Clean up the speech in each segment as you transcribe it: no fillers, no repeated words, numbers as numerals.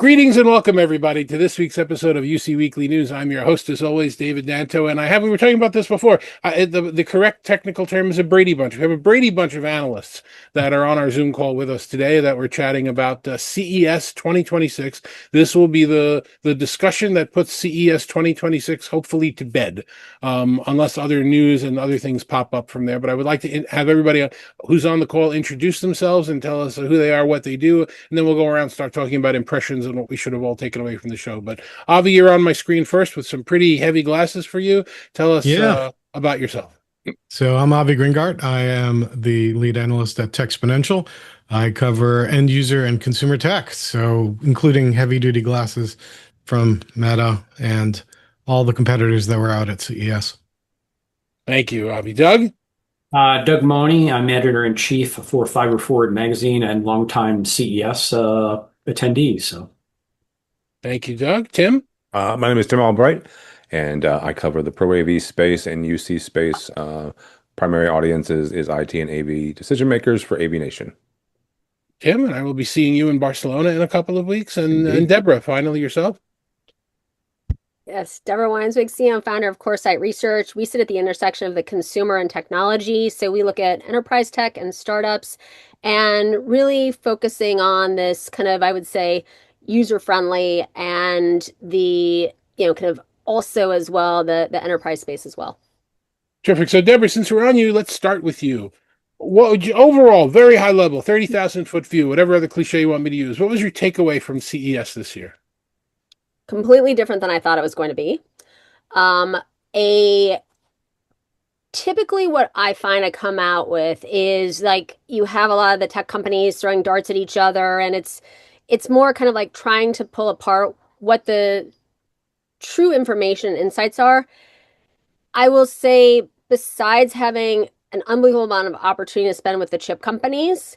Greetings and welcome, everybody, to this week's episode of UC Weekly News. I'm your host, as always, David Danto, and we were talking about this before. The correct technical term is a Brady Bunch. We have a Brady Bunch of analysts that are on our Zoom call with us today that we're chatting about CES 2026. This will be the discussion that puts CES 2026 hopefully to bed, unless other news and other things pop up from there. But I would like to have everybody who's on the call introduce themselves and tell us who they are, what they do, and then we'll go around and start talking about impressions and what we should have all taken away from the show. But Avi, you're on my screen first with some pretty heavy glasses for you. Tell us about yourself. So I'm Avi Greengart. I am the lead analyst at Techsponential. I cover end user and consumer tech, so including heavy duty glasses from Meta and all the competitors that were out at CES. Thank you, Avi. Doug? Doug Mohney. I'm editor-in-chief for Fiber Forward magazine and longtime CES attendee. So, thank you, Doug. Tim? My name is Tim Albright, and I cover the Pro AV space and UC space. Primary audience is IT and AV decision makers for AV Nation. Tim, and I will be seeing you in Barcelona in a couple of weeks. And Deborah, finally yourself. Yes, Deborah Weinswig, CEO and founder of CoreSight Research. We sit at the intersection of the consumer and technology. So we look at enterprise tech and startups and really focusing on this kind of, I would say, user-friendly and the, kind of also as well, the enterprise space as well. Terrific. So Deborah, since we're on you, let's start with you. What would you, overall, very high level, 30,000 foot view, whatever other cliche you want me to use, what was your takeaway from CES this year? Completely different than I thought it was going to be. Typically what I find I come out with is like you have a lot of the tech companies throwing darts at each other, and it's more kind of like trying to pull apart what the true information insights are. I will say, besides having an unbelievable amount of opportunity to spend with the chip companies,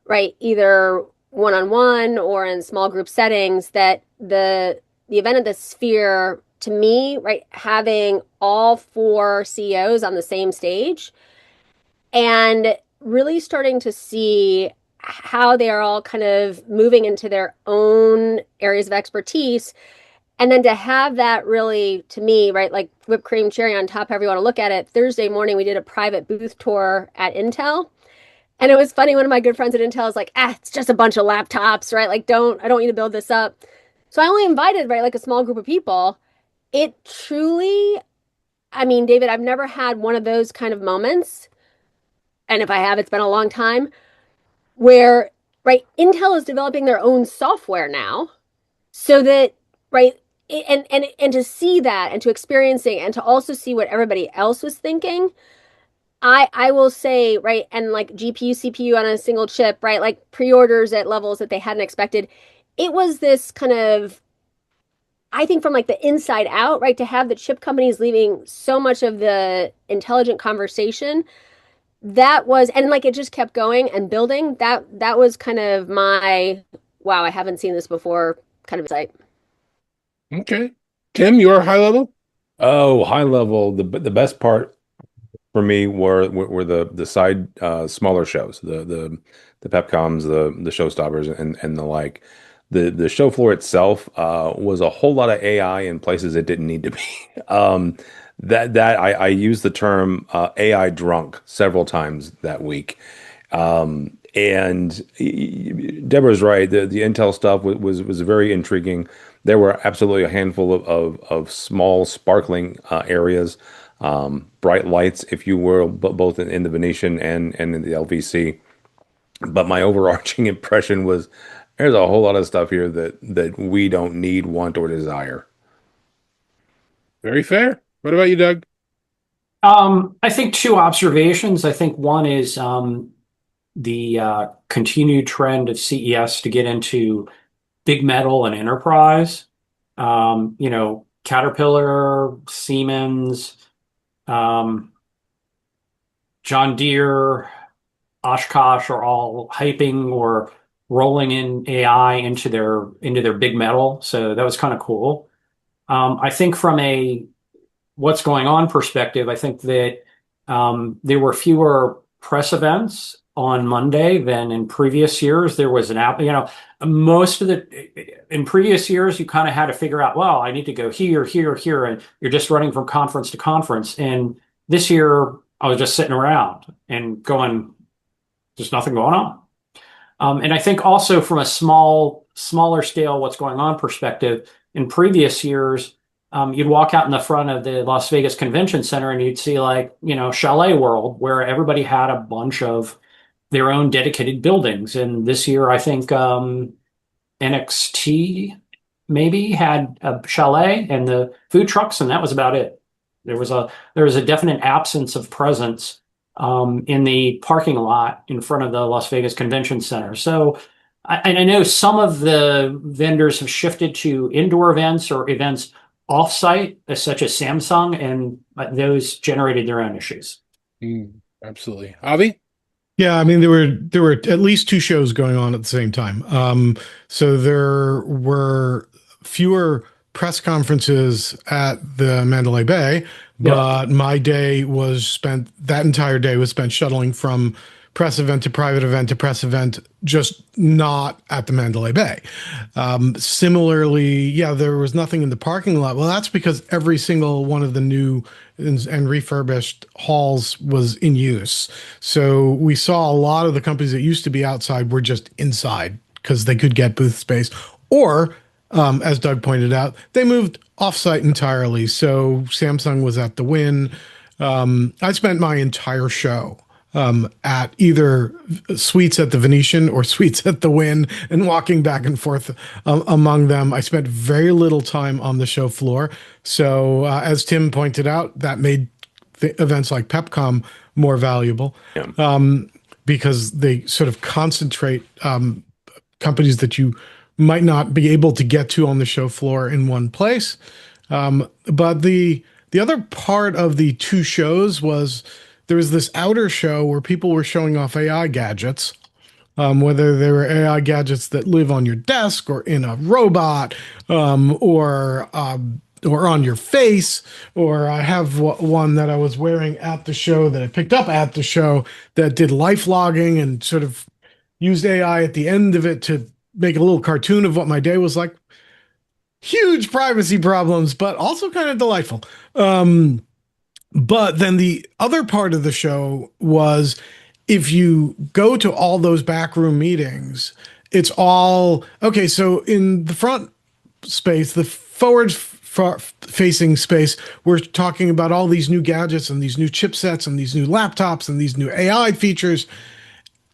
right, either one-on-one or in small group settings, that the event of the Sphere, to me, right, having all four CEOs on the same stage and really starting to see how they are all kind of moving into their own areas of expertise. And then to have that really, to me, right, like whipped cream cherry on top, however you want to look at it. Thursday morning, we did a private booth tour at Intel. And it was funny, one of my good friends at Intel was like, it's just a bunch of laptops, right? Like, I don't need to build this up. So I only invited, right, like a small group of people. It truly, I mean, David, I've never had one of those kind of moments. And if I have, it's been a long time where, right, Intel is developing their own software now so that, right, and to see that and to experiencing and to also see what everybody else was thinking, I will say, right, and like GPU, CPU on a single chip, right, like pre-orders at levels that they hadn't expected. It was this kind of, I think from like the inside out, right, to have the chip companies leaving so much of the intelligent conversation, that was, and like it just kept going and building. That was kind of my, wow, I haven't seen this before kind of sight. Okay. Tim, your high level? Oh, high level. The best part for me were the side smaller shows, the Pepcoms, the Showstoppers, and the like. The show floor itself was a whole lot of AI in places it didn't need to be. I used the term AI drunk several times that week. And Deborah's right. The Intel stuff was very intriguing. There were absolutely a handful of small sparkling areas, bright lights, if you will, both in the Venetian and in the LVC. But my overarching impression was there's a whole lot of stuff here that we don't need, want, or desire. Very fair. What about you, Doug? I think two observations. I think one is the continued trend of CES to get into big metal and enterprise. Caterpillar, Siemens, John Deere, Oshkosh are all hyping or rolling in AI into their big metal. So that was kind of cool. I think from a what's going on perspective, I think that there were fewer press events on Monday than in previous years. There was an app, in previous years, you kind of had to figure out, well, I need to go here, here, here, and you're just running from conference to conference. And this year, I was just sitting around and going, there's nothing going on. And I think also from a smaller scale, what's going on perspective, in previous years, you'd walk out in the front of the Las Vegas Convention Center and you'd see Chalet World, where everybody had a bunch of their own dedicated buildings. And this year, I think NXT maybe had a chalet and the food trucks, and that was about it. There was a definite absence of presence in the parking lot in front of the Las Vegas Convention Center. So, I know some of the vendors have shifted to indoor events or events offsite, such as Samsung, and those generated their own issues. Absolutely. Avi? Yeah, I mean there were at least two shows going on at the same time. So there were fewer press conferences at the Mandalay Bay, but my day was spent, that entire day was spent shuttling from press event to private event to press event, just not at the Mandalay Bay. Similarly, there was nothing in the parking lot. Well, that's because every single one of the new and refurbished halls was in use. So we saw a lot of the companies that used to be outside were just inside because they could get booth space, or as Doug pointed out, they moved offsite entirely. So Samsung was at the Wynn. I spent my entire show at either suites at the Venetian or suites at the Wynn and walking back and forth among them. I spent very little time on the show floor. So as Tim pointed out, that made events like PepCom more valuable because they sort of concentrate companies that you might not be able to get to on the show floor in one place. But the other part of the two shows was there was this outer show where people were showing off AI gadgets, whether they were AI gadgets that live on your desk or in a robot, or on your face. Or I have one that I was wearing at the show that I picked up at the show that did life logging and sort of used AI at the end of it to make a little cartoon of what my day was like. Huge privacy problems, but also kind of delightful. But then the other part of the show was, if you go to all those backroom meetings, it's all, okay, so in the front space, the forward-facing space, we're talking about all these new gadgets and these new chipsets and these new laptops and these new AI features.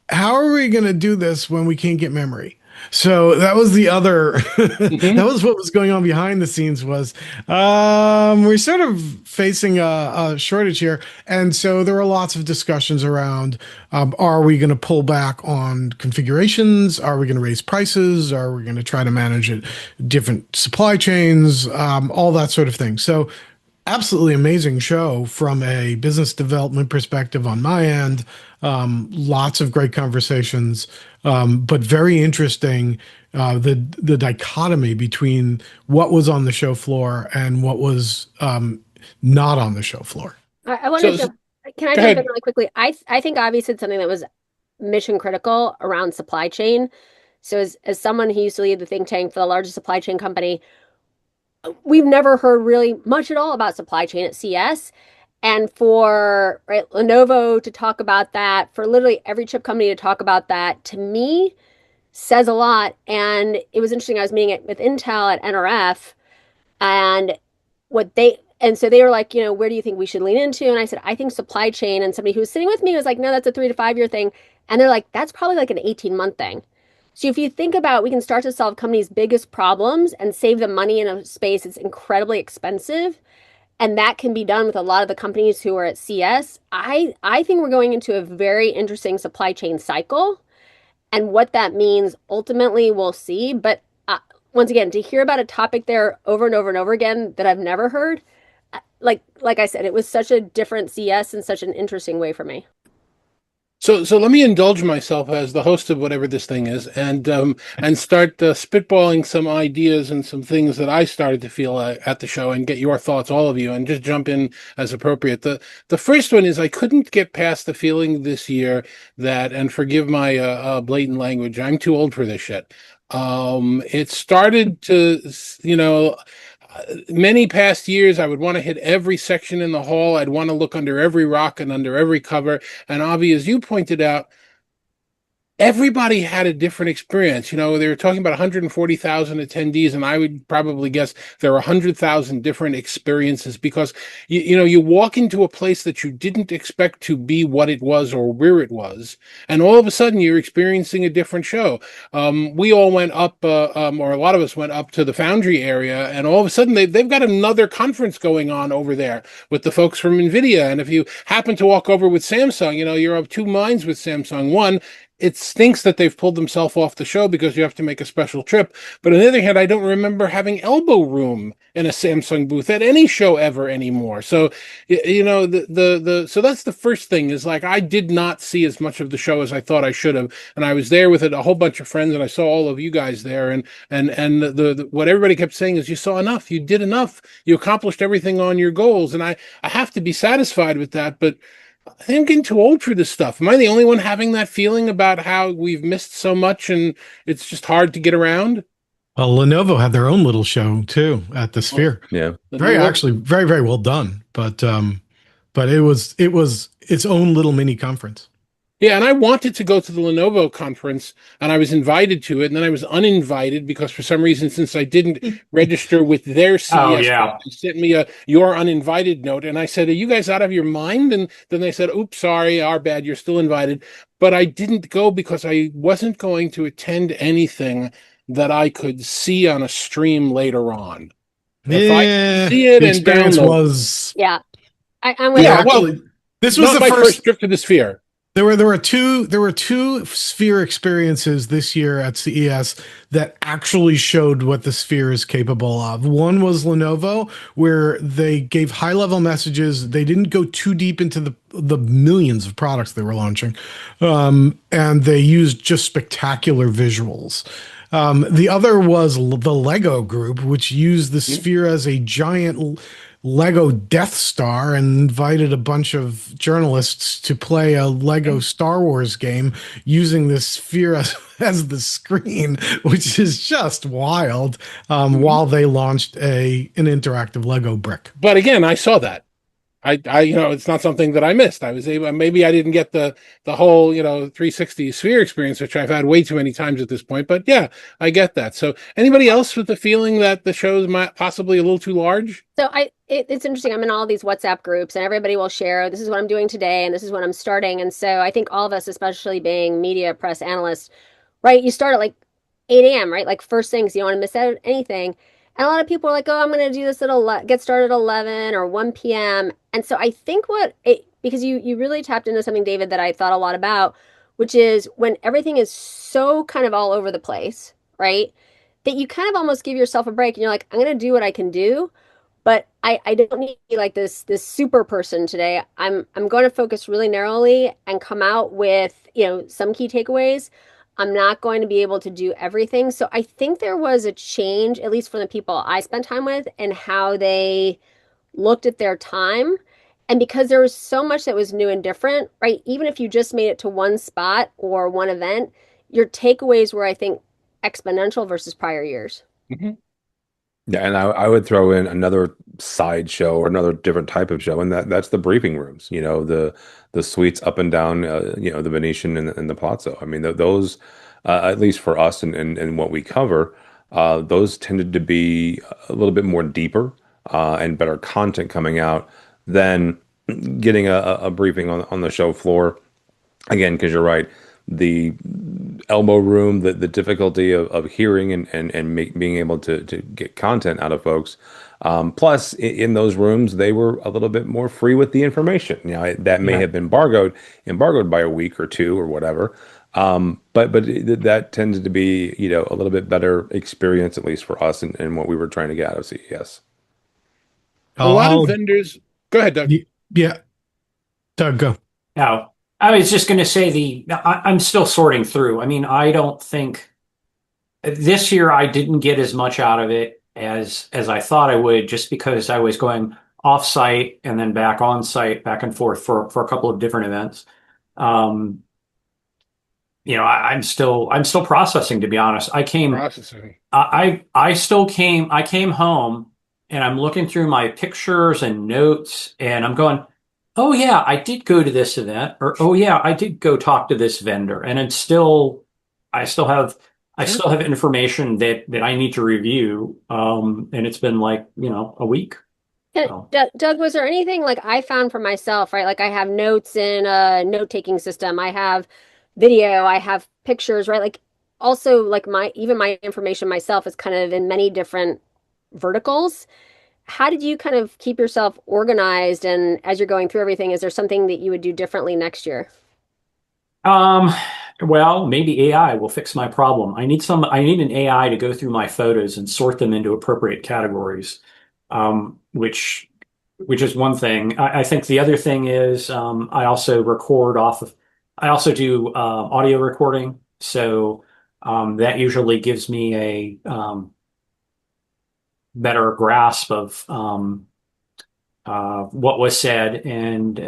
How are we going to do this when we can't get memory? So that was the other, that was what was going on behind the scenes was, we're sort of facing a shortage here. And so there were lots of discussions around, are we going to pull back on configurations? Are we going to raise prices? Are we going to try to manage it, different supply chains, all that sort of thing. So absolutely amazing show from a business development perspective on my end. Lots of great conversations, but very interesting, the dichotomy between what was on the show floor and what was not on the show floor. I want to jump. Can I jump in really quickly? I think Avi said something that was mission critical around supply chain. So as someone who used to lead the think tank for the largest supply chain company, we've never heard really much at all about supply chain at CES. And for Lenovo to talk about that, for literally every chip company to talk about that, to me, says a lot. And it was interesting. I was meeting it with Intel at NRF, and so they were like, where do you think we should lean into? And I said, I think supply chain. And somebody who was sitting with me was like, no, that's a 3 to 5 year thing. And they're like, that's probably like an 18-month thing. So if you think about, we can start to solve companies' biggest problems and save them money in a space that's incredibly expensive. And that can be done with a lot of the companies who are at CES. I think we're going into a very interesting supply chain cycle. And what that means, ultimately, we'll see. But once again, to hear about a topic there over and over and over again that I've never heard, like I said, it was such a different CES in such an interesting way for me. So let me indulge myself as the host of whatever this thing is, and start spitballing some ideas and some things that I started to feel at the show, and get your thoughts, all of you, and just jump in as appropriate. The first one is I couldn't get past the feeling this year that, and forgive my blatant language, I'm too old for this shit. It started to, you know. Many past years, I would want to hit every section in the hall. I'd want to look under every rock and under every cover. And Avi, as you pointed out, everybody had a different experience. You know, they were talking about 140,000 attendees, and I would probably guess there are 100,000 different experiences, because you know, you walk into a place that you didn't expect to be what it was or where it was, and all of a sudden you're experiencing a different show. We all went up, or a lot of us went up to the Foundry area, and all of a sudden they've got another conference going on over there with the folks from NVIDIA. And if you happen to walk over with Samsung, you know, you're of two minds with Samsung. One, it stinks that they've pulled themselves off the show because you have to make a special trip. But on the other hand, I don't remember having elbow room in a Samsung booth at any show ever anymore. So, you know, so that's the first thing, is like, I did not see as much of the show as I thought I should have. And I was there with a whole bunch of friends, and I saw all of you guys there. And what everybody kept saying is, you saw enough, you did enough, you accomplished everything on your goals. And I have to be satisfied with that. But I think I'm getting too old for this stuff. Am I the only one having that feeling about how we've missed so much and it's just hard to get around? Well, Lenovo had their own little show too at the Sphere. Yeah. Actually very, very well done. But it was its own little mini conference. Yeah, and I wanted to go to the Lenovo conference, and I was invited to it, and then I was uninvited because for some reason, since I didn't register with their CES, they sent me "you're uninvited" note, and I said, "Are you guys out of your mind?" And then they said, "Oops, sorry, our bad, you're still invited." But I didn't go because I wasn't going to attend anything that I could see on a stream later on. If I see it, the and experience download, was I'm with well, this was not the my first trip to the Sphere. There were two Sphere experiences this year at CES that actually showed what the Sphere is capable of. One was Lenovo, where they gave high level messages. They didn't go too deep into the millions of products they were launching, and they used just spectacular visuals. The other was the Lego Group, which used the Sphere as a giant Lego Death Star and invited a bunch of journalists to play a Lego Star Wars game using this Sphere as the screen, which is just wild, while they launched an interactive Lego brick. But again, I saw that. I you know, it's not something that I missed. I was able, maybe I didn't get the whole, you know, 360 Sphere experience, which I've had way too many times at this point, but yeah, I get that. So anybody else with the feeling that the show's possibly a little too large? So it's interesting. I'm in all these WhatsApp groups, and everybody will share, this is what I'm doing today, and this is what I'm starting. And so I think all of us, especially being media press analysts, right? You start at like 8 a.m., right? Like first things, you don't want to miss out anything. And a lot of people are like, oh, I'm going to do this at get started at 11 or 1 p.m. And so I think because you really tapped into something, David, that I thought a lot about, which is when everything is so kind of all over the place, right? That you kind of almost give yourself a break, and you're like, I'm going to do what I can do, but I don't need to be like this super person today. I'm going to focus really narrowly and come out with, you know, some key takeaways. I'm not going to be able to do everything. So I think there was a change, at least for the people I spent time with, and how they looked at their time. And because there was so much that was new and different, right? Even if you just made it to one spot or one event, your takeaways were, I think, exponential versus prior years. Mm-hmm. Yeah, and I would throw in another side show or another different type of show, and that's the briefing rooms. You know, the suites up and down, you know, the Venetian and the Palazzo. I mean, those, at least for us and what we cover, those tended to be a little bit more deeper and better content coming out than getting a briefing on the show floor. Again, because you're right, the elbow room, the difficulty of hearing and being able to get content out of folks. Plus, in those rooms, they were a little bit more free with the information. You know, that may have been embargoed by a week or two or whatever. But that tended to be, you know, a little bit better experience, at least for us, and what we were trying to get out of CES. A lot of vendors. Go ahead, Doug. Yeah, Doug, go. Now, I was just going to say I'm still sorting through. I mean, I don't think this year I didn't get as much out of it as I thought I would, just because I was going off site and then back on site, back and forth for a couple of different events. Um, I'm still processing, to be honest. Processing. I came home and I'm looking through my pictures and notes and I'm going, oh yeah, I did go to this event, or oh yeah, I did go talk to this vendor. And I still have I Yeah. still have information that I need to review. And it's been like, a week. So. Doug, was there anything like I found for myself, right? Like I have notes in a note-taking system. I have video, I have pictures, right? Like also like my information myself is kind of in many different verticals. How did you kind of keep yourself organized and as you're going through everything, is there something that you would do differently next year? Um, well, maybe AI will fix my problem. I need an AI to go through my photos and sort them into appropriate categories. Which is one thing. I think the other thing is, I also do audio recording. So, that usually gives me a, better grasp of, what was said, and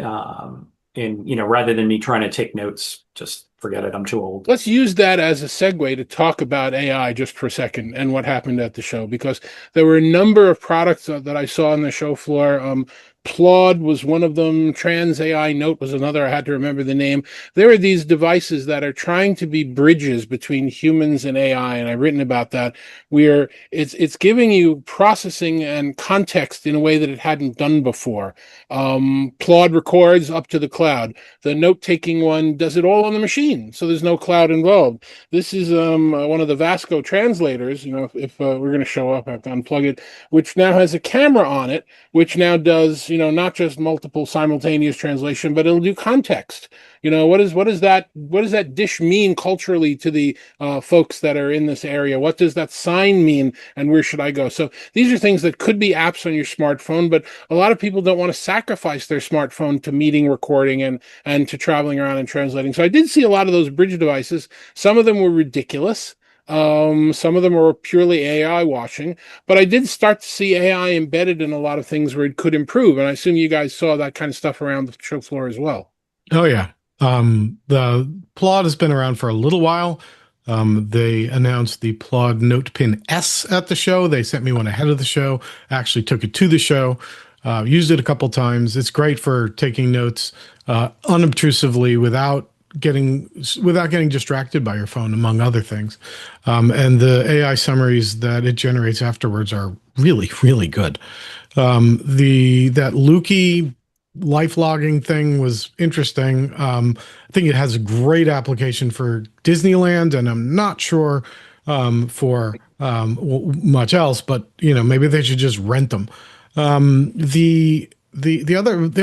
rather than me trying to take notes, just forget it. I'm too old. Let's use that as a segue to talk about AI just for a second and what happened at the show, because there were a number of products that I saw on the show floor. Claude was one of them. Trans AI Note was another. I had to remember the name. There are these devices that are trying to be bridges between humans and AI, and I've written about that, where it's giving you processing and context in a way that it hadn't done before. Claude records up to the cloud. The note-taking one does it all on the machine, so there's no cloud involved. This is one of the Vasco translators. If we're going to show up, I have to unplug it, which now has a camera on it, which now does, not just multiple simultaneous translation, but it'll do context. What does that dish mean culturally to the folks that are in this area? What does that sign mean, and where should I go? So these are things that could be apps on your smartphone, but a lot of people don't want to sacrifice their smartphone to meeting recording and to traveling around and translating. So I did see a lot of those bridge devices. Some of them were ridiculous. Some of them were purely AI washing, but I did start to see AI embedded in a lot of things where it could improve. And I assume you guys saw that kind of stuff around the show floor as well. Oh yeah. The Plod has been around for a little while. They announced the Plod Notepin S at the show. They sent me one ahead of the show. I actually took it to the show. Used it a couple times. It's great for taking notes unobtrusively without getting distracted by your phone, among other things. And the AI summaries that it generates afterwards are really, really good. That Lukey life logging thing was interesting. I think it has a great application for Disneyland, and I'm not sure for much else, but maybe they should just rent them. The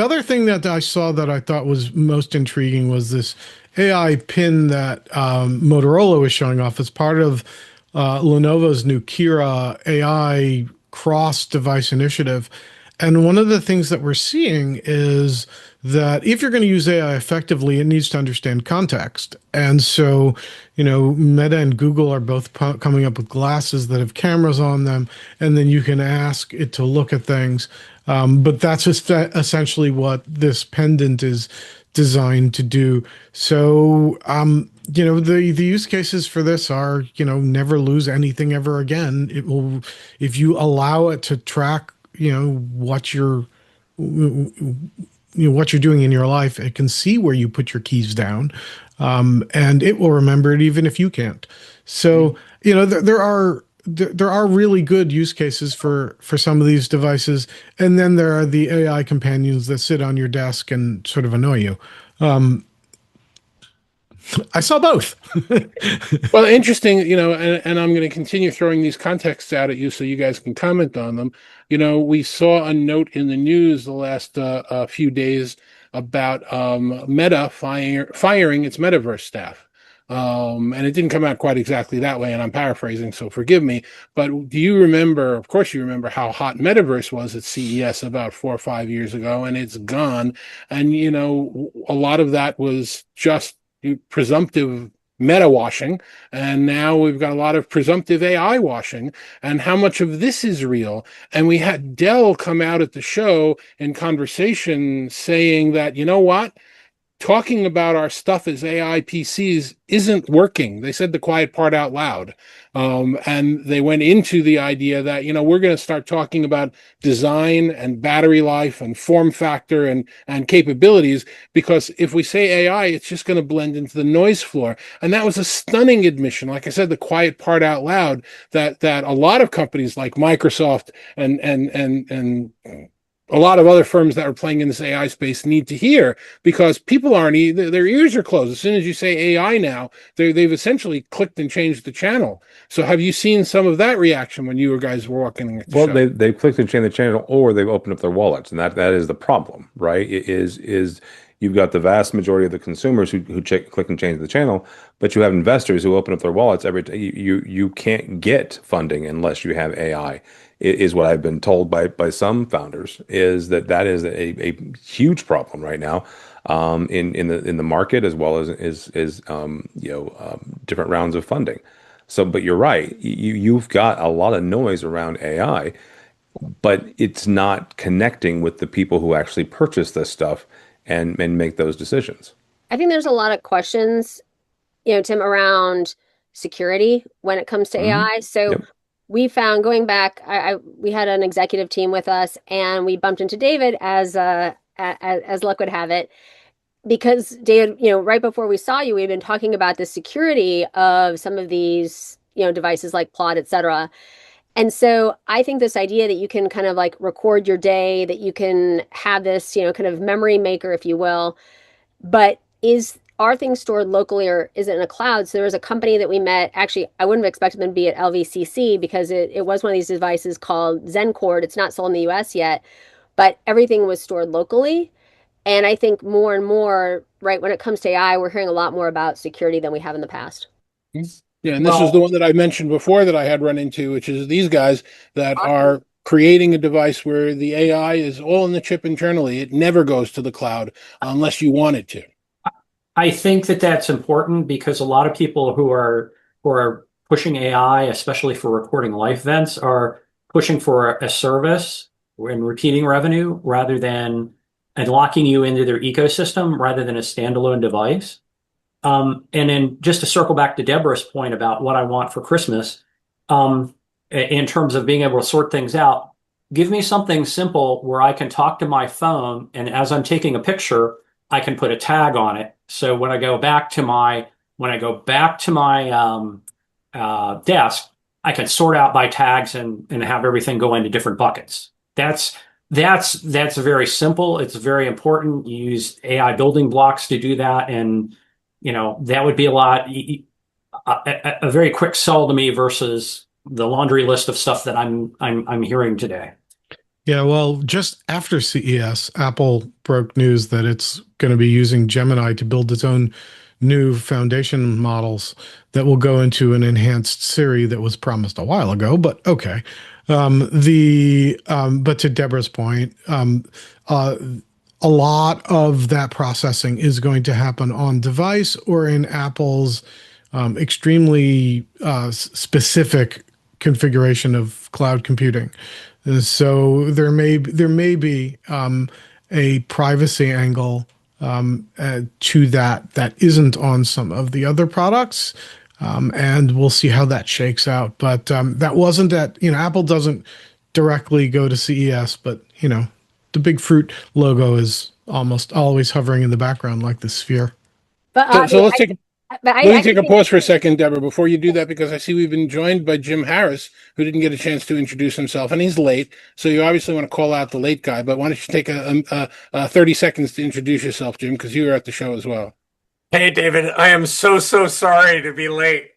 other thing that I saw that I thought was most intriguing was this AI pin that Motorola was showing off as part of Lenovo's new Kira AI cross-device initiative. And one of the things that we're seeing is that if you're going to use AI effectively, it needs to understand context. And so, Meta and Google are both coming up with glasses that have cameras on them, and then you can ask it to look at things. But that's just essentially what this pendant is designed to do. So, the use cases for this are, never lose anything ever again. It will, if you allow it to track what you're doing in your life, it can see where you put your keys down, and it will remember it even if you can't. So there are really good use cases for some of these devices, and then there are the AI companions that sit on your desk and sort of annoy you. I saw both. Well, interesting, and I'm going to continue throwing these contexts out at you so you guys can comment on them. We saw a note in the news the last few days about Meta firing its metaverse staff. And it didn't come out quite exactly that way, and I'm paraphrasing, so forgive me. But do you remember, of course you remember, how hot Metaverse was at CES about 4 or 5 years ago, and it's gone. And, a lot of that was just presumptive meta washing, and now we've got a lot of presumptive AI washing, and how much of this is real. And we had Dell come out at the show in conversation saying that, you know what? Talking about our stuff as AI PCs isn't working. They said the quiet part out loud. And they went into the idea that, we're going to start talking about design and battery life and form factor and capabilities, because if we say AI, it's just going to blend into the noise floor. And that was a stunning admission. Like I said, the quiet part out loud, that a lot of companies like Microsoft and a lot of other firms that are playing in this AI space need to hear, because people aren't, their ears are closed. As soon as you say AI now, they've essentially clicked and changed the channel. So have you seen some of that reaction when you guys were walking at the show? Well, they've clicked and changed the channel, or they've opened up their wallets, and that is the problem, right? It is you've got the vast majority of the consumers who click and change the channel, but you have investors who open up their wallets every time. You can't get funding unless you have AI. Is what I've been told by some founders, is that is a huge problem right now, in the market, as well as different rounds of funding. So, but you're right. You've got a lot of noise around AI, but it's not connecting with the people who actually purchase this stuff and make those decisions. I think there's a lot of questions, Tim, around security when it comes to AI. So Yep. we found, going back, we had an executive team with us, and we bumped into David as luck would have it, because David, right before we saw you, we've been talking about the security of some of these, devices like Plot, et cetera. And so I think this idea that you can kind of like record your day, that you can have this, kind of memory maker, if you will, but are things stored locally, or is it in a cloud? So there was a company that we met. Actually, I wouldn't have expected them to be at LVCC, because it was one of these devices called ZenCord. It's not sold in the US yet, but everything was stored locally. And I think more and more, right, when it comes to AI, we're hearing a lot more about security than we have in the past. Yeah, and this was the one that I mentioned before that I had run into, which is these guys that are creating a device where the AI is all in the chip internally. It never goes to the cloud unless you want it to. I think that that's important, because a lot of people who are pushing AI, especially for recording life events, are pushing for a service and repeating revenue rather than, and locking you into their ecosystem rather than a standalone device. And then just to circle back to Deborah's point about what I want for Christmas, in terms of being able to sort things out, give me something simple where I can talk to my phone, and as I'm taking a picture, I can put a tag on it. So when I go back to my desk, I can sort out by tags and have everything go into different buckets. That's very simple. It's very important. You use AI building blocks to do that, and that would be a very quick sell to me versus the laundry list of stuff that I'm hearing today. Yeah, well, just after CES, Apple broke news that it's going to be using Gemini to build its own new foundation models that will go into an enhanced Siri that was promised a while ago, but okay. But to Deborah's point, a lot of that processing is going to happen on device or in Apple's extremely specific configuration of cloud computing. So there may be a privacy angle to that isn't on some of the other products, and we'll see how that shakes out. But that wasn't Apple doesn't directly go to CES, but the big fruit logo is almost always hovering in the background like the sphere. But So let's let me take a pause for a second, Deborah, before you do that, because I see we've been joined by Jim Harris, who didn't get a chance to introduce himself, and he's late. So you obviously want to call out the late guy, but why don't you take a 30 seconds to introduce yourself, Jim, because you were at the show as well. Hey, David, I am so sorry to be late.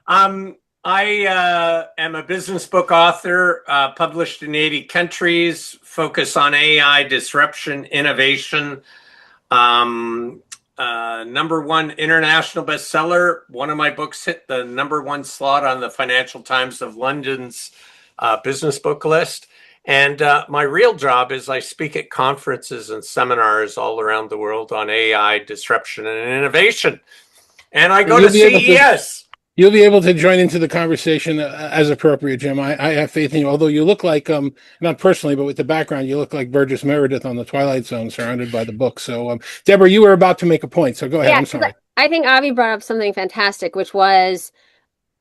I am a business book author, published in 80 countries, focus on AI disruption, innovation. #1 international bestseller. One of my books hit the #1 slot on the Financial Times of London's business book list. And my real job is I speak at conferences and seminars all around the world on AI, disruption, and innovation. And I go to CES. You'll be able to join into the conversation as appropriate, Jim. I have faith in you. Although you look like, not personally, but with the background, you look like Burgess Meredith on the Twilight Zone, surrounded by the book. So, Deborah, you were about to make a point, so go ahead. I'm sorry. I think Avi brought up something fantastic, which was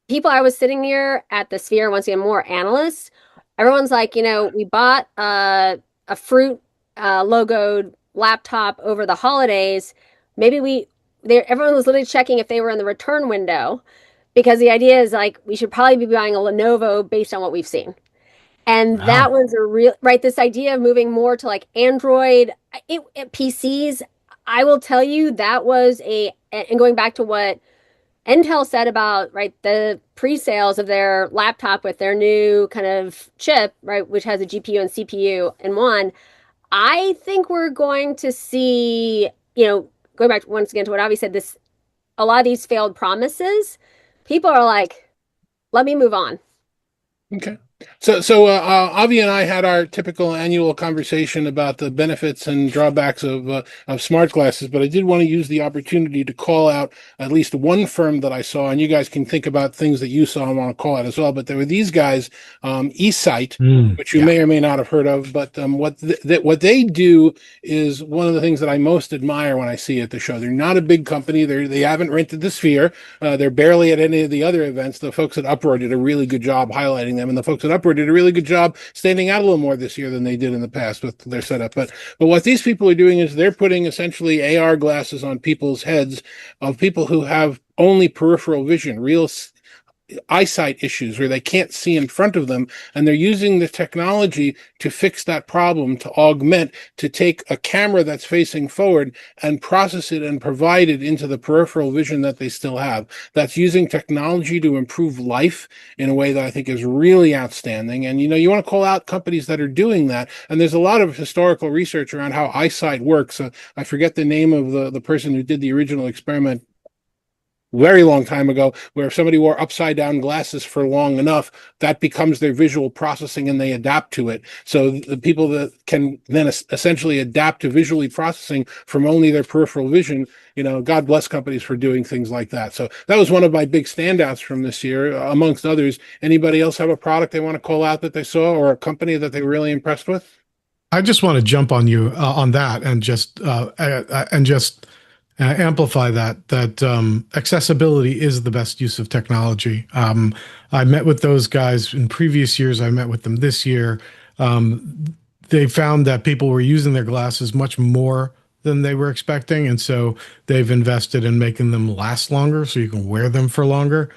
people I was sitting here at the Sphere, once again, more analysts. Everyone's like, we bought a Fruit logoed laptop over the holidays. Maybe everyone was literally checking if they were in the return window, because the idea is like we should probably be buying a Lenovo based on what we've seen. And that was a real, right, this idea of moving more to like Android PCs. I will tell you that was and going back to what Intel said about, right, the pre-sales of their laptop with their new kind of chip, right, which has a GPU and CPU in one. I think we're going to see, going back once again to what Avi said, a lot of these failed promises, people are like, let me move on. Okay. So Avi and I had our typical annual conversation about the benefits and drawbacks of smart glasses, but I did want to use the opportunity to call out at least one firm that I saw, and you guys can think about things that you saw and want to call out as well. But there were these guys, eSight, which you may or may not have heard of, but what they do is one of the things that I most admire when I see at the show. They're not a big company. They haven't rented the Sphere. They're barely at any of the other events. The folks at Uproar did a really good job highlighting them, and the folks at Uproar did a really good job standing out a little more this year than they did in the past with their setup. But what these people are doing is they're putting essentially AR glasses on people's heads of people who have only peripheral vision, real eyesight issues where they can't see in front of them, and they're using the technology to fix that problem, to augment, to take a camera that's facing forward and process it and provide it into the peripheral vision that they still have. That's using technology to improve life in a way that I think is really outstanding. And you want to call out companies that are doing that, and there's a lot of historical research around how eyesight works. I forget the name of the person who did the original experiment very long time ago, where if somebody wore upside down glasses for long enough, that becomes their visual processing and they adapt to it. So the people that can then essentially adapt to visually processing from only their peripheral vision, God bless companies for doing things like that. So that was one of my big standouts from this year, amongst others. Anybody else have a product they want to call out that they saw, or a company that they were really impressed with? I just want to jump on you on that and just amplify that accessibility is the best use of technology. I met with those guys in previous years. I met with them this year. They found that people were using their glasses much more than they were expecting, and so they've invested in making them last longer so you can wear them for longer.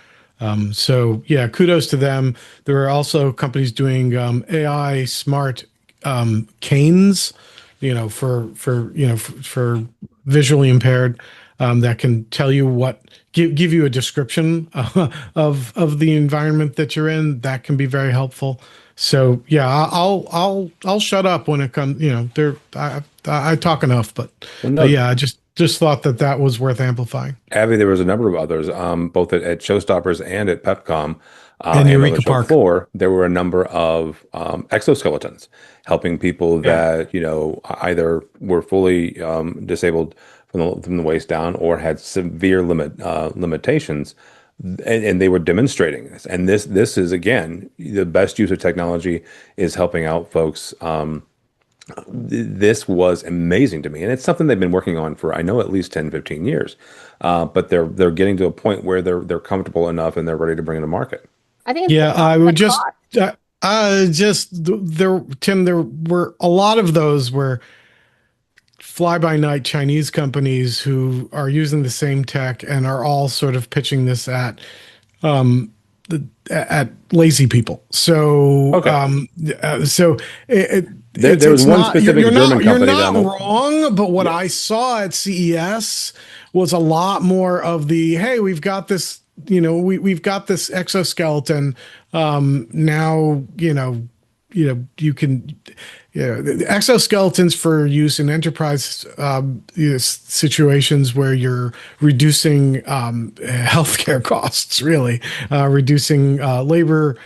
So yeah, kudos to them. There are also companies doing AI smart canes, for visually impaired, that can tell you give you a description of the environment that you're in. That can be very helpful. So yeah, I'll shut up when it comes. I talk enough, but yeah, I just thought that was worth amplifying. Avi, there was a number of others, both at Showstoppers and at PepCom. And Eureka Park. Floor, there were a number of exoskeletons helping people that either were fully disabled from the waist down or had severe limitations, and they were demonstrating this. And this is, again, the best use of technology is helping out folks. This was amazing to me, and it's something they've been working on for, I know, at least 10, 15 years. But they're getting to a point where they're comfortable enough and they're ready to bring it to market. I think I would Tim, there were a lot of those were fly-by-night Chinese companies who are using the same tech and are all sort of pitching this at lazy people. So there was one specific German company. You're not wrong, but what I saw at CES was a lot more of the, hey, we've got this. We've got this exoskeleton. Now, you can. the exoskeletons for use in enterprise situations where you're reducing healthcare costs, really reducing labor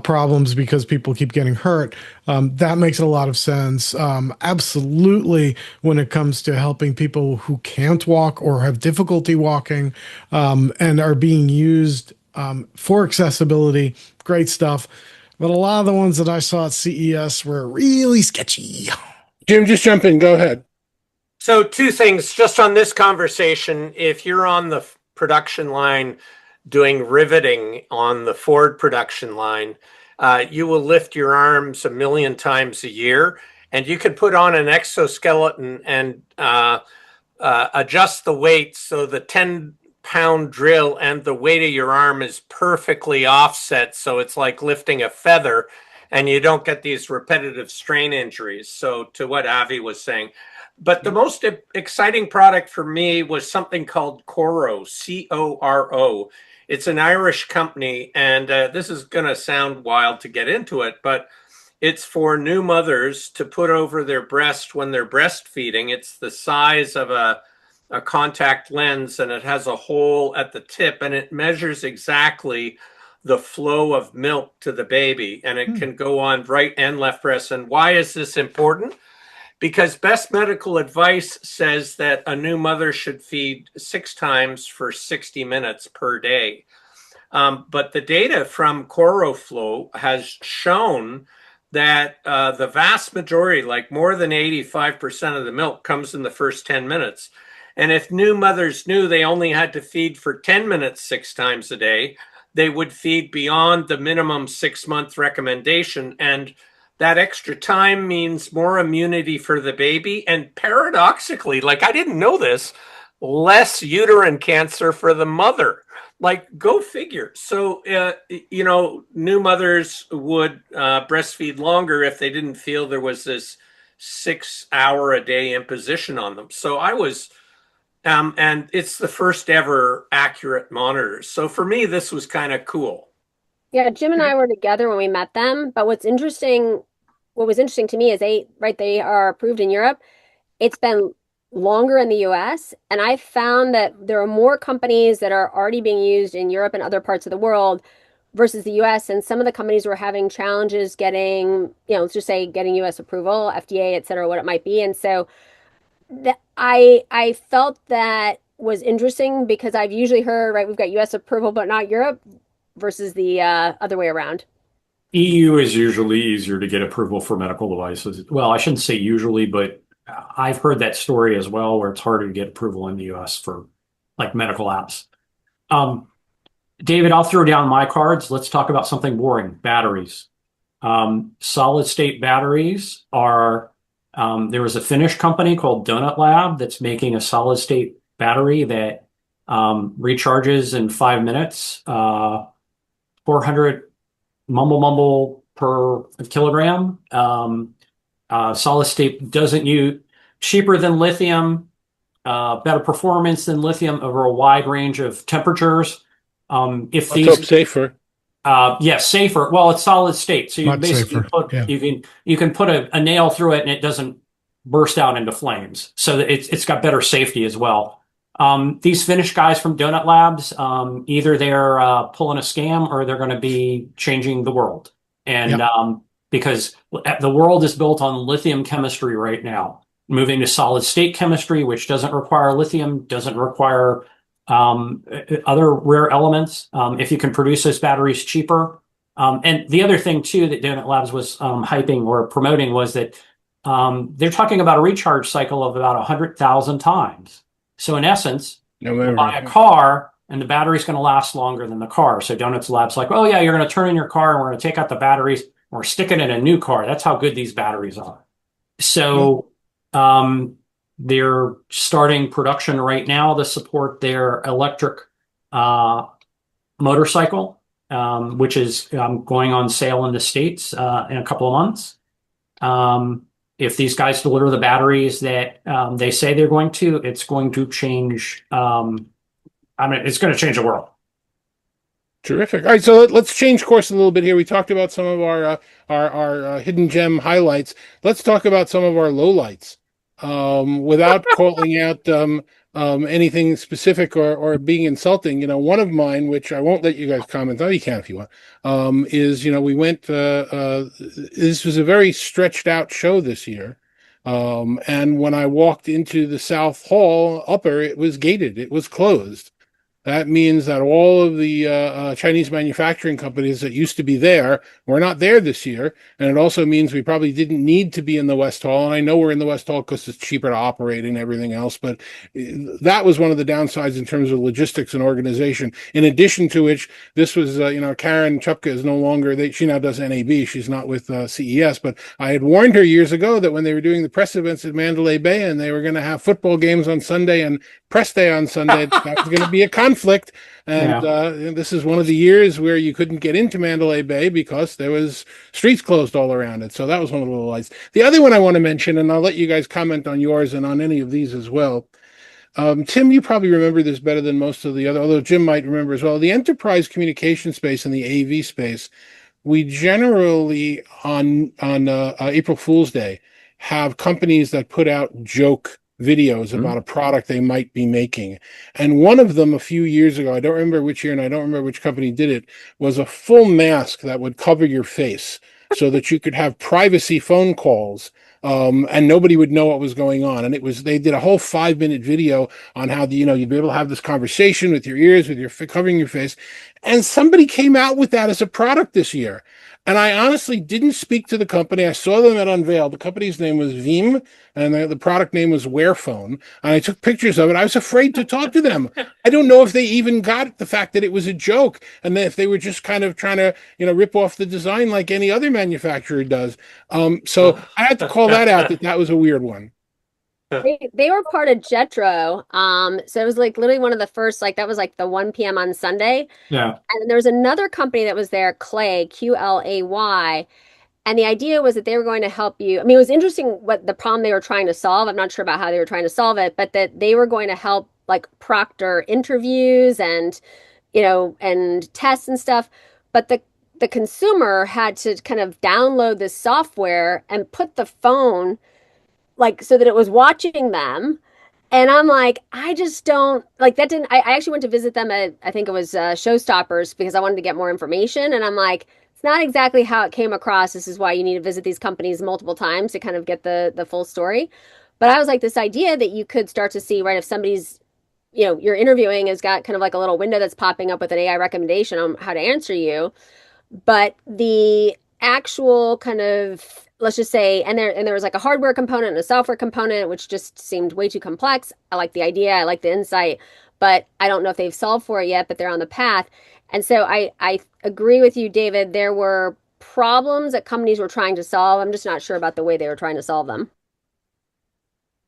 problems because people keep getting hurt. That makes a lot of sense. Absolutely, when it comes to helping people who can't walk or have difficulty walking and are being used for accessibility, great stuff. But a lot of the ones that I saw at CES were really sketchy. Jim, just jump in. Go ahead. So two things just on this conversation. If you're on the production line doing riveting on the Ford production line, you will lift your arms 1 million times a year, and you can put on an exoskeleton and adjust the weight so the 10-pound drill and the weight of your arm is perfectly offset, so it's like lifting a feather, and you don't get these repetitive strain injuries. So to what Avi was saying. But the most exciting product for me was something called Coro, C-O-R-O. It's an Irish company, and this is going to sound wild to get into it, but it's for new mothers to put over their breast when they're breastfeeding. It's the size of a contact lens, and it has a hole at the tip, and it measures exactly the flow of milk to the baby, and it can go on right and left breast. And why is this important? Because best medical advice says that a new mother should feed 6 times for 60 minutes per day. But the data from CoroFlow has shown that the vast majority, like more than 85% of the milk, comes in the first 10 minutes. And if new mothers knew they only had to feed for 10 minutes 6 times a day, they would feed beyond the minimum 6-month recommendation. And that extra time means more immunity for the baby. And paradoxically, like I didn't know this, less uterine cancer for the mother. Like, go figure. So, new mothers would breastfeed longer if they didn't feel there was this 6-hour-a-day imposition on them. So I was, and it's the first ever accurate monitor. So for me, this was kind of cool. Yeah, Jim and I were together when we met them, but what was interesting to me is they are approved in Europe. It's been longer in the US, and I found that there are more companies that are already being used in Europe and other parts of the world versus the US, and some of the companies were having challenges getting, let's just say getting US approval, FDA, et cetera, what it might be. And so I felt that was interesting because I've usually heard, right, we've got US approval, but not Europe versus the other way around. EU is usually easier to get approval for medical devices. Well, I shouldn't say usually, but I've heard that story as well, where it's harder to get approval in the US for like medical apps. David, I'll throw down my cards. Let's talk about something boring, batteries. Solid state batteries are, there was a Finnish company called Donut Lab that's making a solid state battery that recharges in 5 minutes, 400 mumble per kilogram. Solid state doesn't use, cheaper than lithium, better performance than lithium over a wide range of temperatures. If Let's hope safer. Yes, safer. Well, it's solid state, so you Much basically safer, you can put a nail through it and it doesn't burst out into flames. So it's got better safety as well. These Finnish guys from Donut Labs, either they're pulling a scam or they're going to be changing the world. And because the world is built on lithium chemistry right now, moving to solid state chemistry, which doesn't require lithium, doesn't require other rare elements. If you can produce those batteries cheaper. And the other thing too that Donut Labs was hyping or promoting was that they're talking about a recharge cycle of about 100,000 times. So in essence, you buy a car and the battery's going to last longer than the car. So Donut Labs like, oh yeah, you're going to turn in your car and we're going to take out the batteries and we're sticking in a new car. That's how good these batteries are. So they're starting production right now to support their electric motorcycle, which is going on sale in the States in a couple of months. If these guys deliver the batteries that they say they're going to, it's going to change. It's going to change the world. Terrific. All right, so let's change course a little bit here. We talked about some of our hidden gem highlights. Let's talk about some of our lowlights, without calling out anything specific or being insulting. One of mine, which I won't let you guys comment on, you can if you want, is we went. This was a very stretched out show this year. And when I walked into the South Hall upper, it was gated. It was closed. That means that all of the Chinese manufacturing companies that used to be there were not there this year. And it also means we probably didn't need to be in the West Hall. And I know we're in the West Hall because it's cheaper to operate and everything else. But that was one of the downsides in terms of logistics and organization. In addition to which, this was, Karen Chupka is no longer, she now does NAB. She's not with CES. But I had warned her years ago that when they were doing the press events at Mandalay Bay and they were going to have football games on Sunday and press day on Sunday, that was going to be a conflict. And this is one of the years where you couldn't get into Mandalay Bay because there was streets closed all around it. So that was one of the little lights. The other one I want to mention, and I'll let you guys comment on yours and on any of these as well. Tim, you probably remember this better than most of the other, although Jim might remember as well. The enterprise communication space and the AV space, we generally on April Fool's Day have companies that put out joke videos about a product they might be making. And one of them a few years ago, I don't remember which year and I don't remember which company did it, was a full mask that would cover your face so that you could have privacy phone calls, and nobody would know what was going on. And they did a whole 5-minute video on how you'd be able to have this conversation with your ears, with your covering your face. And somebody came out with that as a product this year. And I honestly didn't speak to the company. I saw them at Unveil. The company's name was Veeam, and the product name was Wearphone. And I took pictures of it. I was afraid to talk to them. I don't know if they even got the fact that it was a joke, and if they were just kind of trying to, rip off the design like any other manufacturer does. So I had to call that out. That was a weird one. They were part of Jetro. So it was like literally one of the first, that was like the 1 p.m. on Sunday. Yeah. And there was another company that was there, Clay, QLAY. And the idea was that they were going to help you. I mean, it was interesting what the problem they were trying to solve. I'm not sure about how they were trying to solve it, but that they were going to help proctor interviews and, and tests and stuff. But the consumer had to kind of download this software and put the phone so that it was watching them. And I'm like, I just don't that didn't, I actually went to visit them at, I think it was Showstoppers because I wanted to get more information. And I'm like, it's not exactly how it came across. This is why you need to visit these companies multiple times to kind of get the full story. But I was like, this idea that you could start to see, right, if somebody's, you're interviewing has got kind of like a little window that's popping up with an AI recommendation on how to answer you. But the actual kind of, let's just say, and there was like a hardware component and a software component, which just seemed way too complex. I like the idea, I like the insight, but I don't know if they've solved for it yet, but they're on the path. And so I agree with you, David. There were problems that companies were trying to solve. I'm just not sure about the way they were trying to solve them.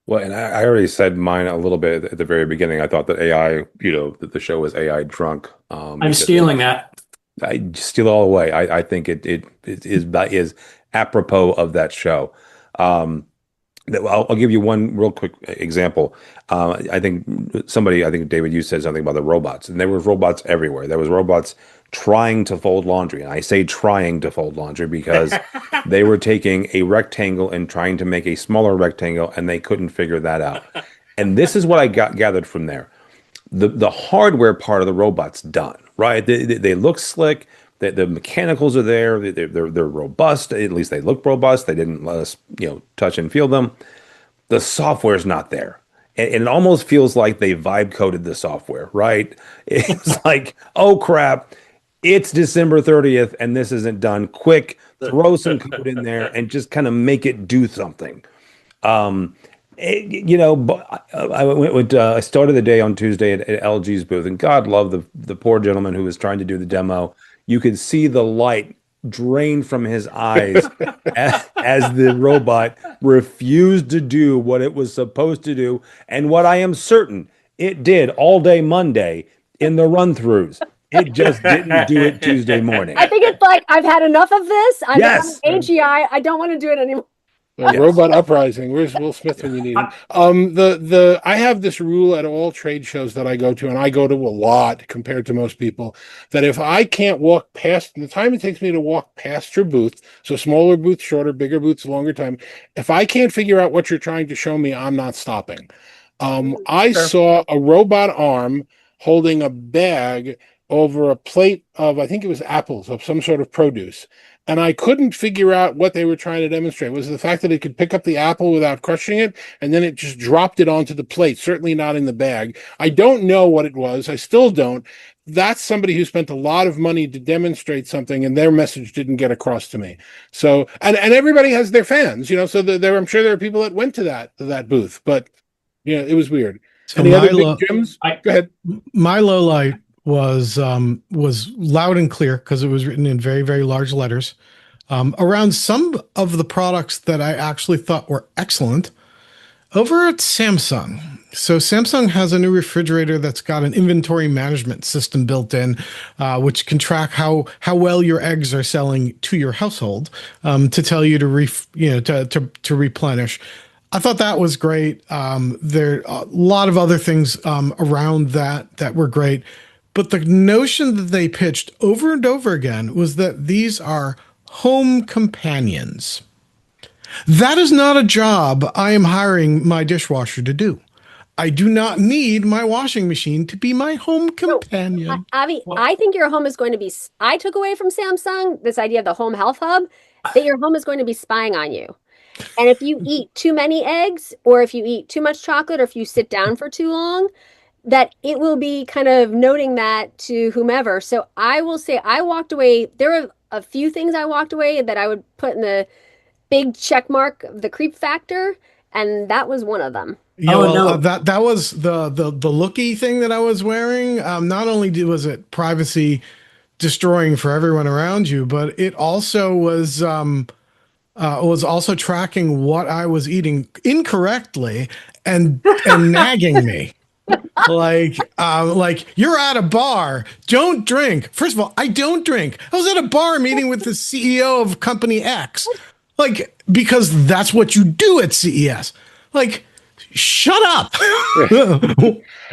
Well, and I already said mine a little bit at the very beginning. I thought that AI, that the show was AI drunk. I'm stealing that. I just steal it all away. I think it is apropos of that show. I'll give you one real quick example. I think David, you said something about the robots, and there were robots everywhere. There was robots trying to fold laundry, and I say trying to fold laundry because they were taking a rectangle and trying to make a smaller rectangle, and they couldn't figure that out. And this is what I gathered from there. The hardware part of the robot's done, right? They look slick. The mechanicals are there. They're robust. At least they look robust. They didn't let us, touch and feel them. The software's not there. And it almost feels like they vibe coded the software, right? It's like, oh crap, it's December 30th and this isn't done. Quick, throw some code in there and just kind of make it do something. I started the day on Tuesday at LG's booth, and God love the poor gentleman who was trying to do the demo. You could see the light drain from his eyes as the robot refused to do what it was supposed to do, and what I am certain it did all day Monday in the run-throughs. It just didn't do it Tuesday morning. I think it's like, I've had enough of this. I'm yes. AGI. I don't want to do it anymore. A robot uprising. Where's Will Smith when you need him? I have this rule at all trade shows that I go to, and I go to a lot compared to most people, that if I can't walk past the time it takes me to walk past your booth, so smaller booths, shorter, bigger booths, longer time, if I can't figure out what you're trying to show me, I'm not stopping. I saw a robot arm holding a bag over a plate of, I think it was apples of some sort of produce. And I couldn't figure out what they were trying to demonstrate. Was the fact that it could pick up the apple without crushing it, and then it just dropped it onto the plate, certainly not in the bag. I don't know what it was. I still don't. That's somebody who spent a lot of money to demonstrate something, and their message didn't get across to me. So, and everybody has their fans, so I'm sure there are people that went to that booth, but it was weird. So any other big gems? Go ahead. My low light was loud and clear because it was written in very, very large letters around some of the products that I actually thought were excellent over at Samsung. So Samsung has a new refrigerator that's got an inventory management system built in, which can track how well your eggs are selling to your household, to tell you to replenish. I thought that was great. There are a lot of other things around that were great. But the notion that they pitched over and over again was that these are home companions. That is not a job I am hiring my dishwasher to do. I do not need my washing machine to be my home companion. Avi, I think your home is going to be, I took away from Samsung this idea of the home health hub, that your home is going to be spying on you. And if you eat too many eggs, or if you eat too much chocolate, or if you sit down for too long, that it will be kind of noting that to whomever. So I will say I walked away. There were a few things I walked away that I would put in the big check mark of the creep factor, and that was one of them. Yeah, no. That was the looky thing that I was wearing. Not only was it privacy destroying for everyone around you, but it also was also tracking what I was eating incorrectly and nagging me. Like you're at a bar, don't drink. First of all, I don't drink. I was at a bar meeting with the CEO of company X, because that's what you do at CES. Shut up.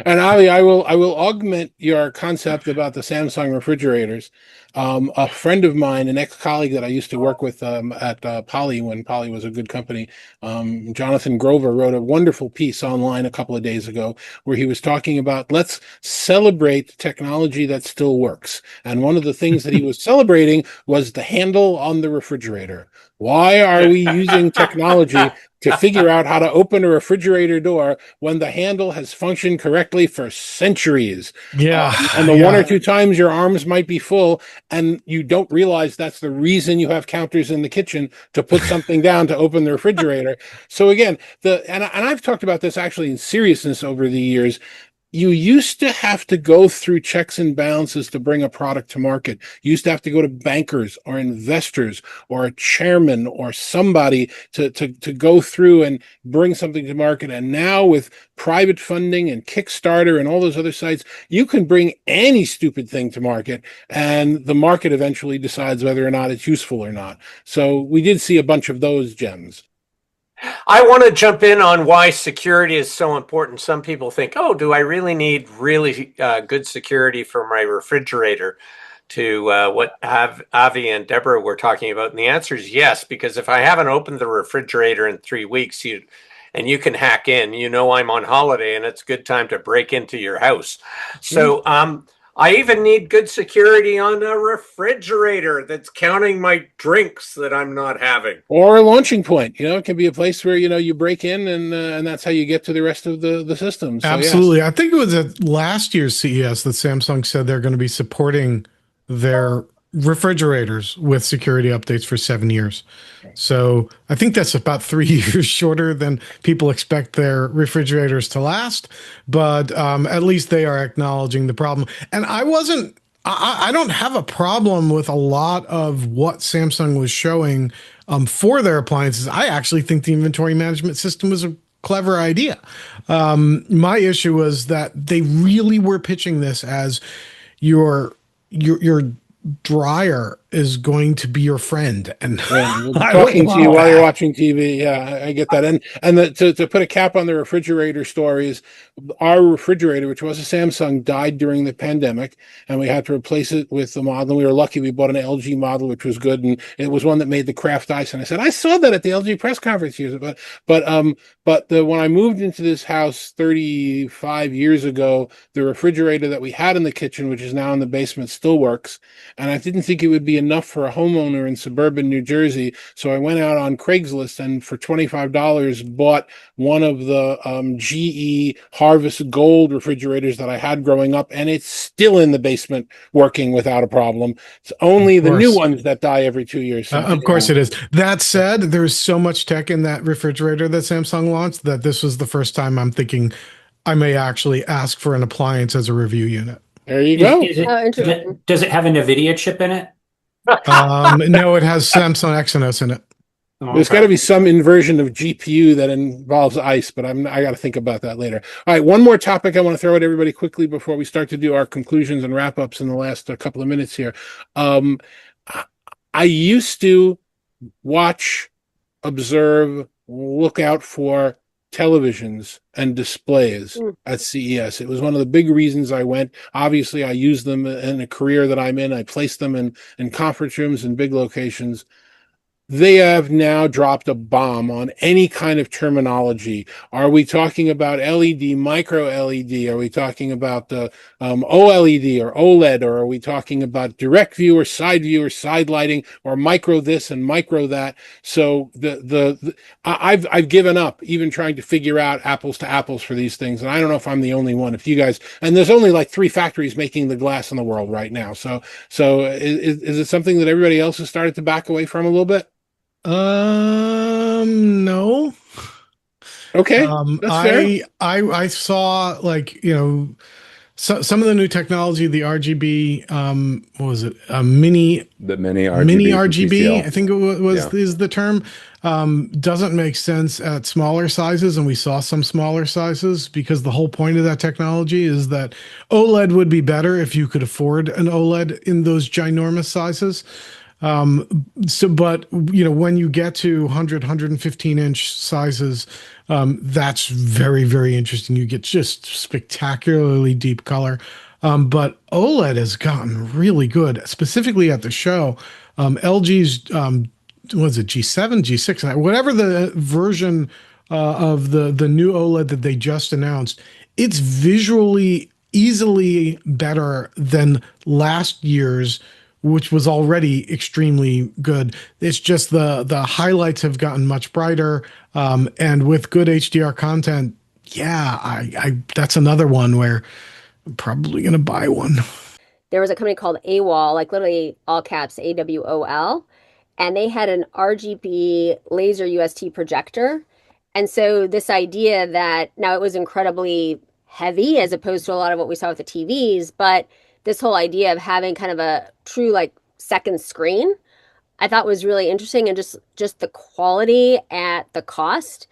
And Avi, I will augment your concept about the Samsung refrigerators. A friend of mine, an ex-colleague that I used to work with at Poly, when Poly was a good company, Jonathan Grover, wrote a wonderful piece online a couple of days ago where he was talking about, let's celebrate technology that still works. And one of the things that he was celebrating was the handle on the refrigerator. Why are we using technology to figure out how to open a refrigerator door when the handle has functioned correctly for centuries? Yeah. And the one or two times your arms might be full and you don't realize that's the reason you have counters in the kitchen to put something down to open the refrigerator. So again, and I've talked about this actually in seriousness over the years. You used to have to go through checks and balances to bring a product to market. You used to have to go to bankers or investors or a chairman or somebody to go through and bring something to market. And now with private funding and Kickstarter and all those other sites, you can bring any stupid thing to market, and the market eventually decides whether or not it's useful or not. So we did see a bunch of those gems. I want to jump in on why security is so important. Some people think, oh, do I really need really good security for my refrigerator? To what Avi and Deborah were talking about. And the answer is yes, because if I haven't opened the refrigerator in 3 weeks, you can hack in, I'm on holiday and it's a good time to break into your house. So I even need good security on a refrigerator that's counting my drinks that I'm not having. Or a launching point. It can be a place where, you break in and that's how you get to the rest of the system. So, absolutely. Yes. I think it was at last year's CES that Samsung said they're going to be supporting their refrigerators with security updates for 7 years. So I think that's about 3 years shorter than people expect their refrigerators to last. But at least they are acknowledging the problem. And I don't have a problem with a lot of what Samsung was showing for their appliances. I actually think the inventory management system was a clever idea. My issue was that they really were pitching this as your dryer is going to be your friend, and Yeah, we'll be I talking to you love while you're that. watching TV. Yeah, I get that. To put a cap on the refrigerator stories, our refrigerator, which was a Samsung, died during the pandemic, and we had to replace it with the model. We were lucky; we bought an LG model, which was good, and it was one that made the craft ice. And I said, I saw that at the LG press conference years ago. But when I moved into this house 35 years ago, the refrigerator that we had in the kitchen, which is now in the basement, still works. And I didn't think it would be enough for a homeowner in suburban New Jersey. So I went out on Craigslist and for $25 bought one of the GE Harvest Gold refrigerators that I had growing up. And it's still in the basement working without a problem. It's only the new ones that die every 2 years. So Of course it is. That said, there's so much tech in that refrigerator that Samsung launched that this was the first time I'm thinking I may actually ask for an appliance as a review unit. there you go. Oh, interesting. Does it have a NVIDIA chip in it? No, it has Samsung Exynos in it. Oh, There's okay. got to be some inversion of GPU that involves ice, but I got to think about that later. All right, one more topic I want to throw at everybody quickly before we start to do our conclusions and wrap ups in the last couple of minutes here. I used to watch, observe, look out for televisions and displays at CES. It was one of the big reasons I went. Obviously, I use them in a career that I'm in. I place them in conference rooms and big locations. They have now dropped a bomb on any kind of terminology. Are we talking about LED, micro LED? Are we talking about the OLED or OLED? Or are we talking about direct view or side lighting, or micro this and micro that? So I've given up even trying to figure out apples to apples for these things. And I don't know if I'm the only one. If you guys, and there's only like 3 factories making the glass in the world right now. So is it something that everybody else has started to back away from a little bit? No. Okay, that's fair. I saw, like, some of the new technology, the RGB, what was it? The mini RGB. Mini from RGB, TCL. I think it is the term. Doesn't make sense at smaller sizes, and we saw some smaller sizes because the whole point of that technology is that OLED would be better if you could afford an OLED in those ginormous sizes. But when you get to 115 inch sizes, that's very, very interesting. You get just spectacularly deep color. But OLED has gotten really good, specifically at the show. LG's, was it G7, G6, whatever the version of the new OLED that they just announced, it's visually easily better than last year's, which was already extremely good. It's just the highlights have gotten much brighter, and with good HDR content, I that's another one where I'm probably gonna buy one. There was a company called AWOL, like literally all caps AWOL, and they had an RGB laser UST projector. And so this idea that now it was incredibly heavy as opposed to a lot of what we saw with the TVs, but this whole idea of having kind of a true like second screen, I thought was really interesting, and just the quality at the cost.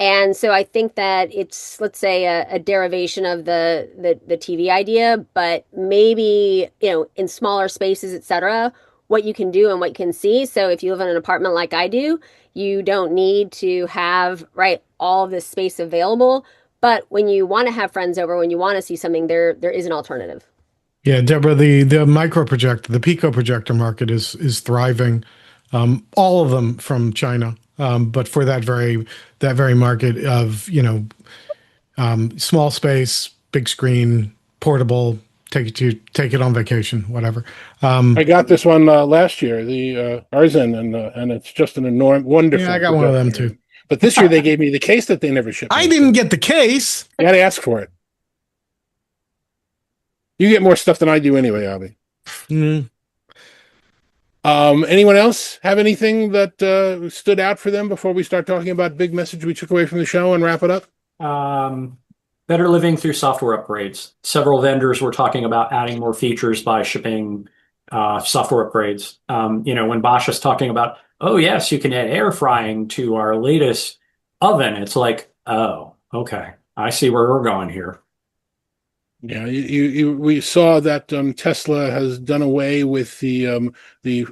And so I think that it's, let's say, a derivation of the TV idea, but maybe, in smaller spaces, et cetera, what you can do and what you can see. So if you live in an apartment like I do, you don't need to have, right, all of this space available. But when you want to have friends over, when you want to see something, there is an alternative. Yeah, Deborah, the micro projector, the Pico projector market is thriving. All of them from China, but for that very market of small space, big screen, portable, take it on vacation, whatever. I got this one last year, the Arzen, and it's just an enormous, wonderful. Yeah, I got one of them too. But this year they gave me the case that they never shipped. I didn't get the case. You had to ask for it. You get more stuff than I do anyway, Avi. Mm. Anyone else have anything that stood out for them before we start talking about big message we took away from the show and wrap it up? Better living through software upgrades. Several vendors were talking about adding more features by shipping software upgrades. When Bosch is talking about, oh yes, you can add air frying to our latest oven, it's like, oh, okay, I see where we're going here. Yeah, we saw that Tesla has done away with the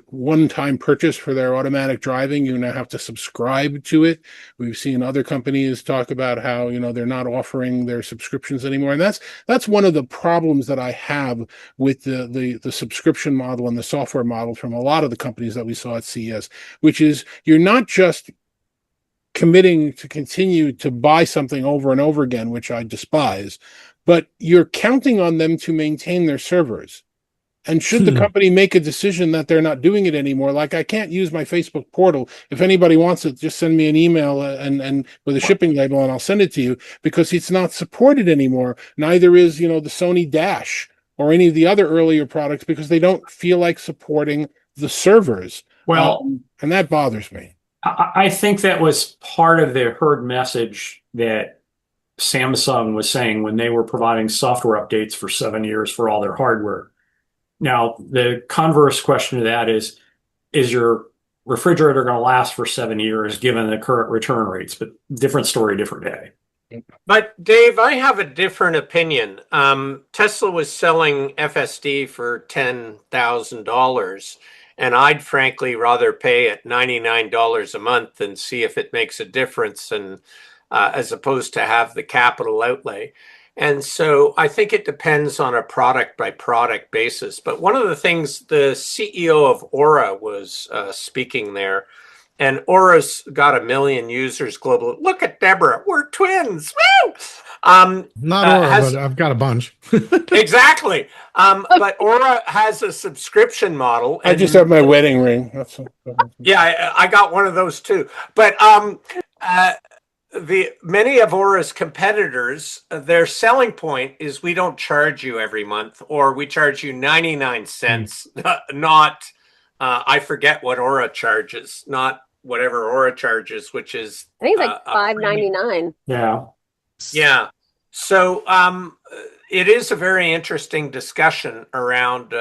one-time purchase for their automatic driving. You now have to subscribe to it. We've seen other companies talk about how, they're not offering their subscriptions anymore, and that's one of the problems that I have with the subscription model and the software model from a lot of the companies that we saw at CES, which is you're not just committing to continue to buy something over and over again, which I despise, but you're counting on them to maintain their servers. And should the company make a decision that they're not doing it anymore, like I can't use my Facebook portal. If anybody wants it, just send me an email and with a shipping label and I'll send it to you, because it's not supported anymore. Neither is, the Sony Dash or any of the other earlier products, because they don't feel like supporting the servers. Well, and that bothers me. I think that was part of the herd message that Samsung was saying when they were providing software updates for 7 years for all their hardware. Now, the converse question to that is your refrigerator going to last for 7 years given the current return rates? But different story, different day. But Dave, I have a different opinion. Tesla was selling FSD for $10,000. And I'd frankly rather pay at $99 a month and see if it makes a difference, and as opposed to have the capital outlay. And so I think it depends on a product by product basis. But one of the things, the CEO of Aura was speaking there, and Aura's got 1 million users globally. Look at Deborah, we're twins. Woo! Not Aura, but I've got a bunch. Exactly. But Aura has a subscription model. I just have my wedding ring. Yeah, I got one of those too. But the many of Aura's competitors, their selling point is we don't charge you every month, or we charge you 99 cents, not I forget what Aura charges, not whatever Aura charges, which is I think it's like $5.99. Yeah. Yeah. So it is a very interesting discussion around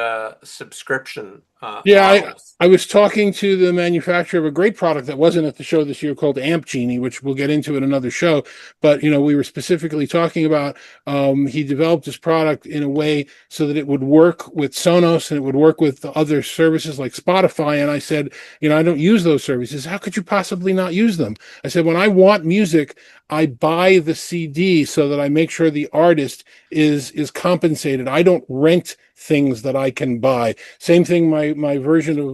subscription. I was talking to the manufacturer of a great product that wasn't at the show this year called Amp Genie, which we'll get into in another show. But, we were specifically talking about he developed this product in a way so that it would work with Sonos and it would work with other services like Spotify. And I said, I don't use those services. How could you possibly not use them? I said, when I want music, I buy the CD so that I make sure the artist is compensated. I don't rent things that I can buy. Same thing, my version of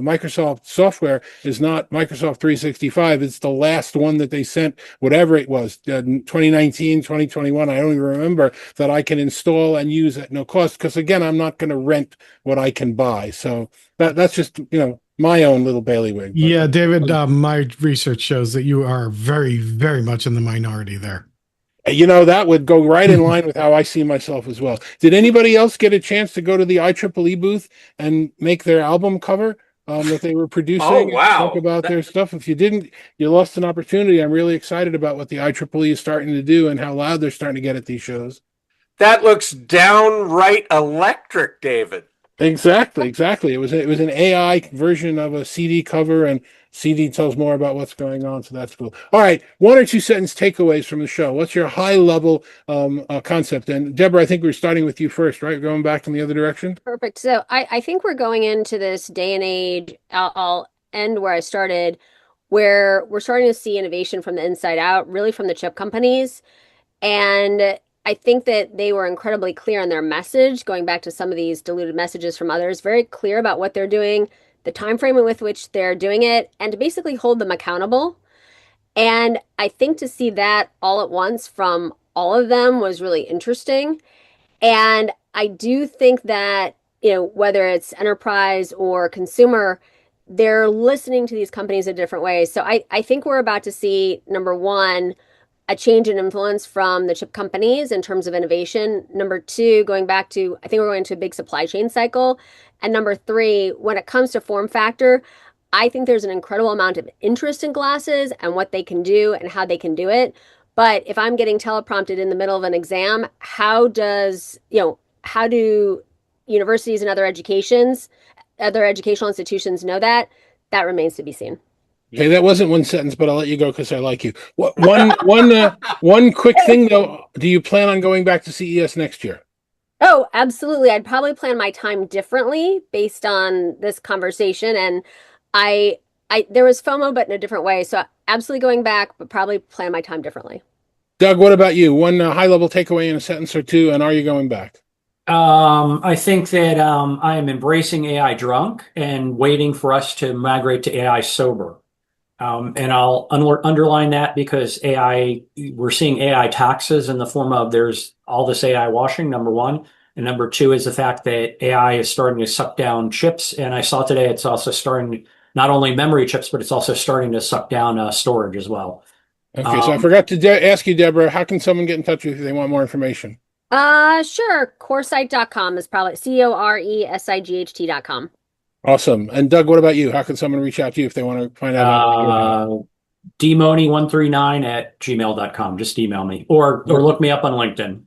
Microsoft software is not Microsoft 365. It's the last one that they sent, whatever it was, 2019, 2021, I don't even remember, that I can install and use at no cost, because again, I'm not going to rent what I can buy. So that's just, my own little bailiwick. Yeah, David, my research shows that you are very, very much in the minority there. That would go right in line with how I see myself as well. Did anybody else get a chance to go to the IEEE booth and make their album cover that they were producing? Oh, wow. Talk about their stuff. If you didn't, you lost an opportunity. I'm really excited about what the IEEE is starting to do and how loud they're starting to get at these shows. That looks downright electric, David. Exactly. It was an AI version of a CD cover, and CD tells more about what's going on, so that's cool. All right, 1 or 2 sentence takeaways from the show. What's your high level concept? And Deborah, I think we're starting with you first, right? Going back in the other direction. Perfect. So I think we're going into this day and age. I'll end where I started, where we're starting to see innovation from the inside out, really from the chip companies, and I think that they were incredibly clear on their message, going back to some of these diluted messages from others, very clear about what they're doing, the time frame with which they're doing it, and to basically hold them accountable. And I think to see that all at once from all of them was really interesting. And I do think that, whether it's enterprise or consumer, they're listening to these companies in different ways. So I think we're about to see, number one, a change in influence from the chip companies in terms of innovation. Number two, going back to, I think we're going into a big supply chain cycle. And number three, when it comes to form factor, I think there's an incredible amount of interest in glasses and what they can do and how they can do it. But if I'm getting teleprompted in the middle of an exam, how do universities and other educational institutions know that? That remains to be seen. Okay, that wasn't 1 sentence, but I'll let you go because I like you. One quick thing though. Do you plan on going back to CES next year? Oh, absolutely. I'd probably plan my time differently based on this conversation. And I, there was FOMO, but in a different way. So absolutely going back, but probably plan my time differently. Doug, what about you? One high level takeaway in a sentence or two, and are you going back? I think that I am embracing AI drunk and waiting for us to migrate to AI sober. And I'll underline that because we're seeing AI taxes in the form of there's all this AI washing, number one. And number two is the fact that AI is starting to suck down chips. And I saw today it's also starting not only memory chips, but it's also starting to suck down storage as well. Okay, so I forgot to ask you, Deborah, how can someone get in touch with you if they want more information? Sure. Coresite.com is probably CORESIGHT.com. Awesome. And Doug, what about you? How can someone reach out to you if they want to find out about dmoney139@gmail.com. Just email me or look me up on LinkedIn.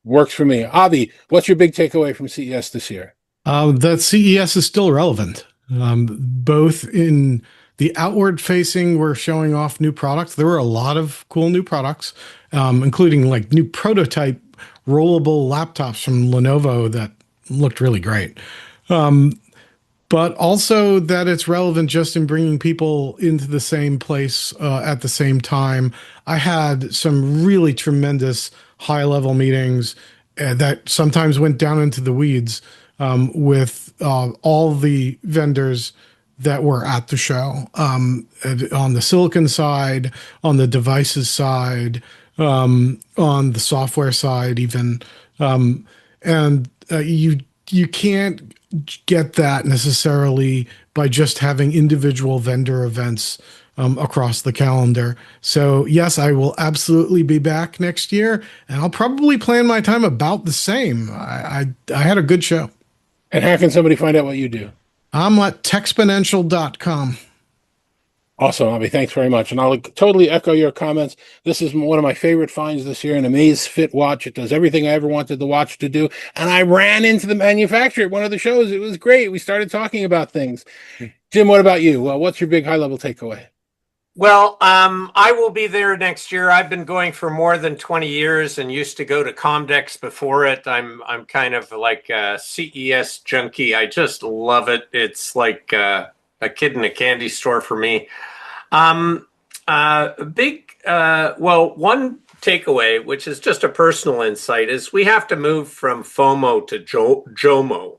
Works for me. Avi, what's your big takeaway from CES this year? That CES is still relevant, both in the outward facing, we're showing off new products. There were a lot of cool new products, including like new prototype rollable laptops from Lenovo that looked really great. But also that it's relevant just in bringing people into the same place at the same time. I had some really tremendous high-level meetings that sometimes went down into the weeds with all the vendors that were at the show, on the silicon side, on the devices side, on the software side even. And you can't get that necessarily by just having individual vendor events across the calendar. So yes, I will absolutely be back next year, and I'll probably plan my time about the same. I had a good show. And how can somebody find out what you do? I'm at techsponential.com. Awesome, Avi. Thanks very much. And I'll totally echo your comments. This is one of my favorite finds this year, an Amazfit watch. It does everything I ever wanted the watch to do. And I ran into the manufacturer at one of the shows. It was great. We started talking about things. Jim, what about you? Well, what's your big high-level takeaway? Well, I will be there next year. I've been going for more than 20 years and used to go to Comdex before it. I'm kind of like a CES junkie. I just love it. It's like a kid in a candy store for me. One takeaway, which is just a personal insight, is we have to move from FOMO to JOMO,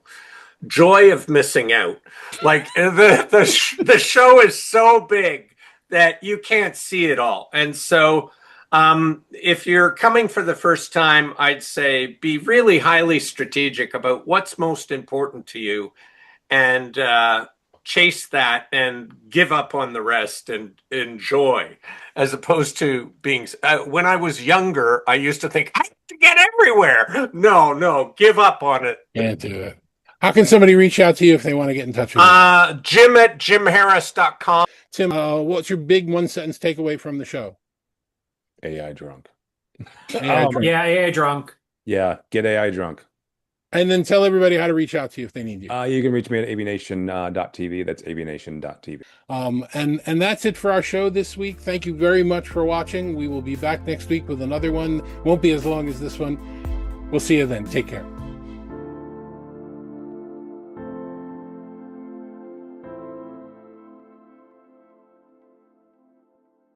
joy of missing out. Like the show is so big that you can't see it all. And so if you're coming for the first time, I'd say be really highly strategic about what's most important to you and chase that and give up on the rest and enjoy, as opposed to being, when I was younger, I used to think, I have to get everywhere. No, give up on it. Can't do it. How can somebody reach out to you if they want to get in touch with you? Jim@jimharris.com. Tim, what's your big one-sentence takeaway from the show? AI drunk. AI drunk. Yeah, AI drunk. Yeah, get AI drunk. And then tell everybody how to reach out to you if they need you. You can reach me at avnation.tv. That's avnation.tv. And that's it for our show this week. Thank you very much for watching. We will be back next week with another one. Won't be as long as this one. We'll see you then. Take care.